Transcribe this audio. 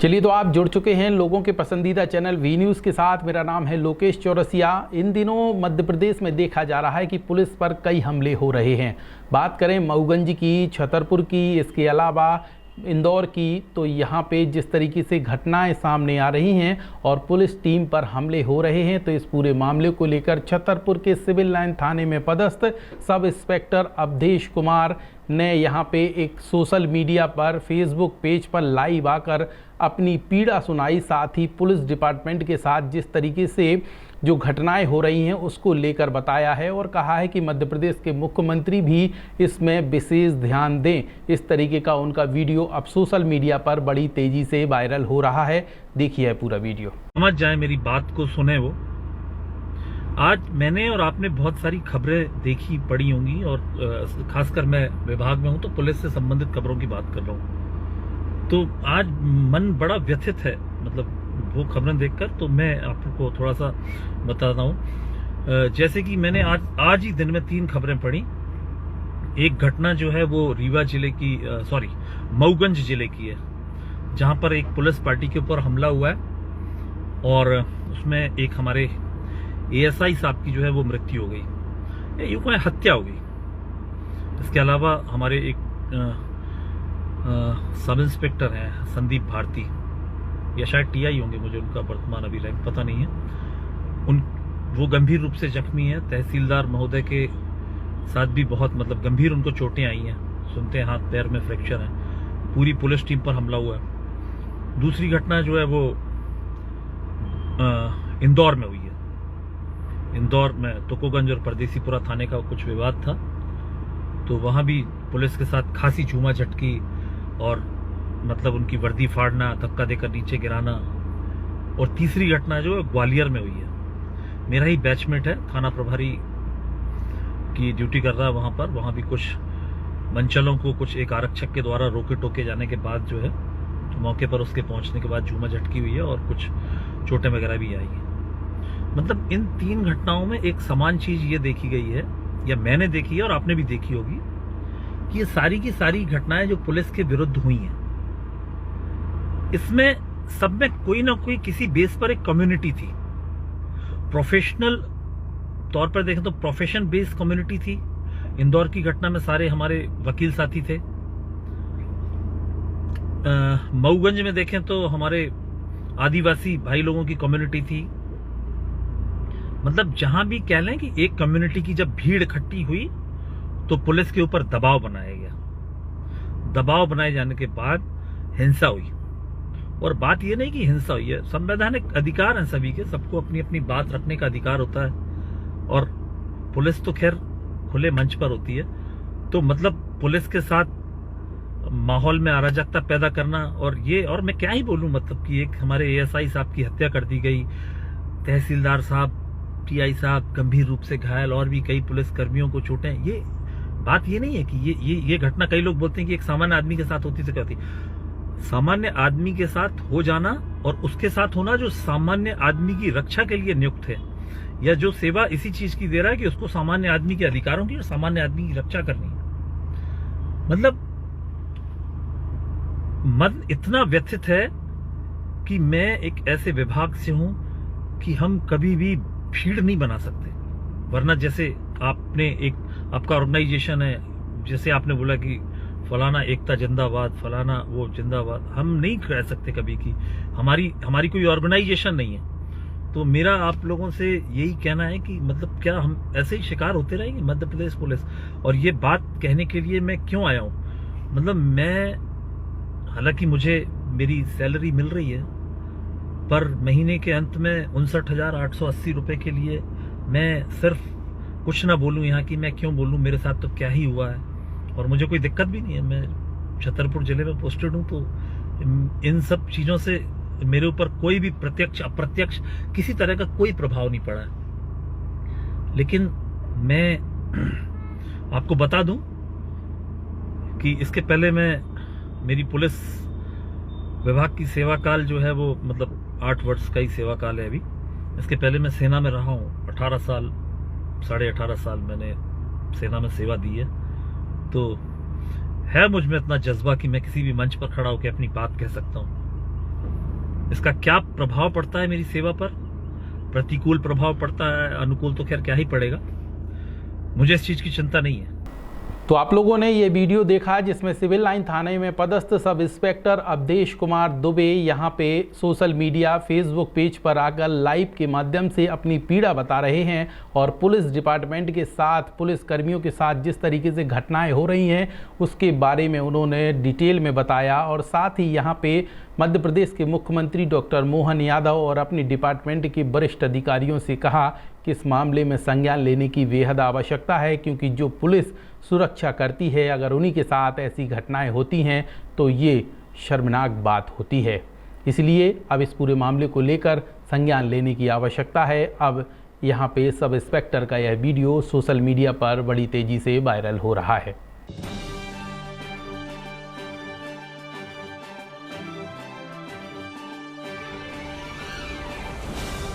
चलिए, तो आप जुड़ चुके हैं लोगों के पसंदीदा चैनल वी न्यूज़ के साथ। मेरा नाम है लोकेश चौरसिया। इन दिनों मध्य प्रदेश में देखा जा रहा है कि पुलिस पर कई हमले हो रहे हैं। बात करें मऊगंज की, छतरपुर की, इसके अलावा इंदौर की, तो यहाँ पे जिस तरीके से घटनाएं सामने आ रही हैं और पुलिस टीम पर हमले हो रहे हैं, तो इस पूरे मामले को लेकर छतरपुर के सिविल लाइन थाने में पदस्थ सब इंस्पेक्टर अवधेश कुमार ने यहाँ पे एक सोशल मीडिया पर फेसबुक पेज पर लाइव आकर अपनी पीड़ा सुनाई। साथ ही पुलिस डिपार्टमेंट के साथ जिस तरीके से जो घटनाएं हो रही हैं उसको लेकर बताया है और कहा है कि मध्य प्रदेश के मुख्यमंत्री भी इसमें विशेष ध्यान दें। इस तरीके का उनका वीडियो अब सोशल मीडिया पर बड़ी तेजी से वायरल हो रहा है। देखिए पूरा वीडियो। समझ जाए, मेरी बात को सुने। वो आज मैंने और आपने बहुत सारी खबरें देखी पढ़ी होंगी और खासकर मैं विभाग में हूं तो पुलिस से संबंधित खबरों की बात कर रहा हूं। तो आज मन बड़ा व्यथित है, मतलब वो खबरें देखकर। तो मैं आपको थोड़ा सा बताता हूं। जैसे कि मैंने आज ही दिन में 3 खबरें पढ़ी। एक घटना जो है वो रीवा जिले की मऊगंज जिले की है, जहां पर एक पुलिस पार्टी के ऊपर हमला हुआ है और उसमें एक हमारे एएसआई साहब की जो है वो मृत्यु हो गई, यूं कहें हत्या हो गई। इसके अलावा हमारे एक सब इंस्पेक्टर हैं संदीप भारती, या शायद टीआई होंगे, मुझे उनका वर्तमान अभी रैंक पता नहीं है। वो गंभीर रूप से जख्मी है। तहसीलदार महोदय के साथ भी बहुत गंभीर उनको चोटें आई हैं, सुनते हैं हाथ पैर में फ्रैक्चर है। पूरी पुलिस टीम पर हमला हुआ है। दूसरी घटना जो है वो इंदौर में हुई है। इंदौर में तुकोगंज और परदेसीपुरा थाने का कुछ विवाद था, तो वहां भी पुलिस के साथ खासी झूमा झटकी और उनकी वर्दी फाड़ना, धक्का देकर नीचे गिराना। और तीसरी घटना जो है ग्वालियर में हुई है। मेरा ही बैचमेट है, थाना प्रभारी की ड्यूटी कर रहा है वहां भी कुछ मंचलों को कुछ एक आरक्षक के द्वारा रोके टोके जाने के बाद जो है मौके पर उसके पहुंचने के बाद झूमा झटकी हुई है और कुछ चोटें वगैरह भी आई है। इन 3 घटनाओं में एक समान चीज ये देखी गई है, या मैंने देखी है और आपने भी देखी होगी, कि ये सारी की सारी घटनाएं जो पुलिस के विरुद्ध हुई हैं, इसमें सब में कोई ना कोई किसी बेस पर एक कम्युनिटी थी। प्रोफेशनल तौर पर देखें तो प्रोफेशन बेस्ड कम्युनिटी थी। इंदौर की घटना में सारे हमारे वकील साथी थे। मऊगंज में देखें तो हमारे आदिवासी भाई लोगों की कम्युनिटी थी। जहां भी कह लें कि एक कम्युनिटी की जब भीड़ इकट्ठी हुई तो पुलिस के ऊपर दबाव बनाया गया। दबाव बनाए जाने के बाद हिंसा हुई। और बात यह नहीं कि हिंसा हुई है, संवैधानिक अधिकार है सभी के, सबको अपनी अपनी बात रखने का अधिकार होता है। और पुलिस तो खैर खुले मंच पर होती है। तो पुलिस के साथ माहौल में अराजकता पैदा करना, और मैं क्या ही बोलूं, कि एक हमारे एएसआई साहब की हत्या कर दी गई, तहसीलदार साहब, टीआई साहब गंभीर रूप से घायल, और भी कई पुलिस कर्मियों को चोटें। ये बात ये नहीं है कि ये घटना, कई लोग बोलते हैं कि एक सामान्य आदमी के साथ होती तो क्या होती। सामान्य आदमी के साथ हो जाना और उसके साथ होना जो सामान्य आदमी की रक्षा के लिए नियुक्त है, या जो सेवा इसी चीज की दे रहा है कि उसको सामान्य आदमी के अधिकारों की और सामान्य आदमी की रक्षा करनी है। मन इतना व्यथित है कि मैं एक ऐसे विभाग से हूं कि हम कभी भी भीड़ नहीं बना सकते। वरना जैसे आपका ऑर्गेनाइजेशन है, जैसे आपने बोला कि फलाना एकता जिंदाबाद, फलाना वो जिंदाबाद, हम नहीं कह सकते कभी कि हमारी कोई ऑर्गेनाइजेशन नहीं है। तो मेरा आप लोगों से यही कहना है कि क्या हम ऐसे ही शिकार होते रहेंगे मध्य प्रदेश पुलिस। और ये बात कहने के लिए मैं क्यों आया हूं, मैं, हालांकि मुझे मेरी सैलरी मिल रही है, पर महीने के अंत में 59,880 रुपए के लिए मैं सिर्फ कुछ ना बोलूं यहाँ की, मैं क्यों बोलूं, मेरे साथ तो क्या ही हुआ है। और मुझे कोई दिक्कत भी नहीं है, मैं छतरपुर जिले में पोस्टेड हूं, तो इन सब चीजों से मेरे ऊपर कोई भी प्रत्यक्ष अप्रत्यक्ष किसी तरह का कोई प्रभाव नहीं पड़ा है। लेकिन मैं आपको बता दूं कि इसके पहले मेरी पुलिस विभाग की सेवा काल जो है वो 8 वर्ष का ही सेवा काल है अभी। इसके पहले मैं सेना में रहा हूँ 18 साल, 18.5 साल मैंने सेना में सेवा दी है। तो है मुझ में इतना जज्बा कि मैं किसी भी मंच पर खड़ा होकर अपनी बात कह सकता हूँ। इसका क्या प्रभाव पड़ता है मेरी सेवा पर, प्रतिकूल प्रभाव पड़ता है, अनुकूल तो खैर क्या ही पड़ेगा, मुझे इस चीज की चिंता नहीं है। तो आप लोगों ने ये वीडियो देखा जिसमें सिविल लाइन थाने में पदस्थ सब इंस्पेक्टर अवधेश कुमार दुबे यहाँ पे सोशल मीडिया फेसबुक पेज पर आकर लाइव के माध्यम से अपनी पीड़ा बता रहे हैं और पुलिस डिपार्टमेंट के साथ, पुलिस कर्मियों के साथ जिस तरीके से घटनाएं हो रही हैं उसके बारे में उन्होंने डिटेल में बताया। और साथ ही यहाँ पे मध्य प्रदेश के मुख्यमंत्री डॉक्टर मोहन यादव और अपनी डिपार्टमेंट के वरिष्ठ अधिकारियों से कहा कि इस मामले में संज्ञान लेने की बेहद आवश्यकता है, क्योंकि जो पुलिस सुरक्षा करती है अगर उन्हीं के साथ ऐसी घटनाएं होती हैं तो ये शर्मनाक बात होती है। इसलिए अब इस पूरे मामले को लेकर संज्ञान लेने की आवश्यकता है। अब यहाँ पे सब इंस्पेक्टर का यह वीडियो सोशल मीडिया पर बड़ी तेज़ी से वायरल हो रहा है।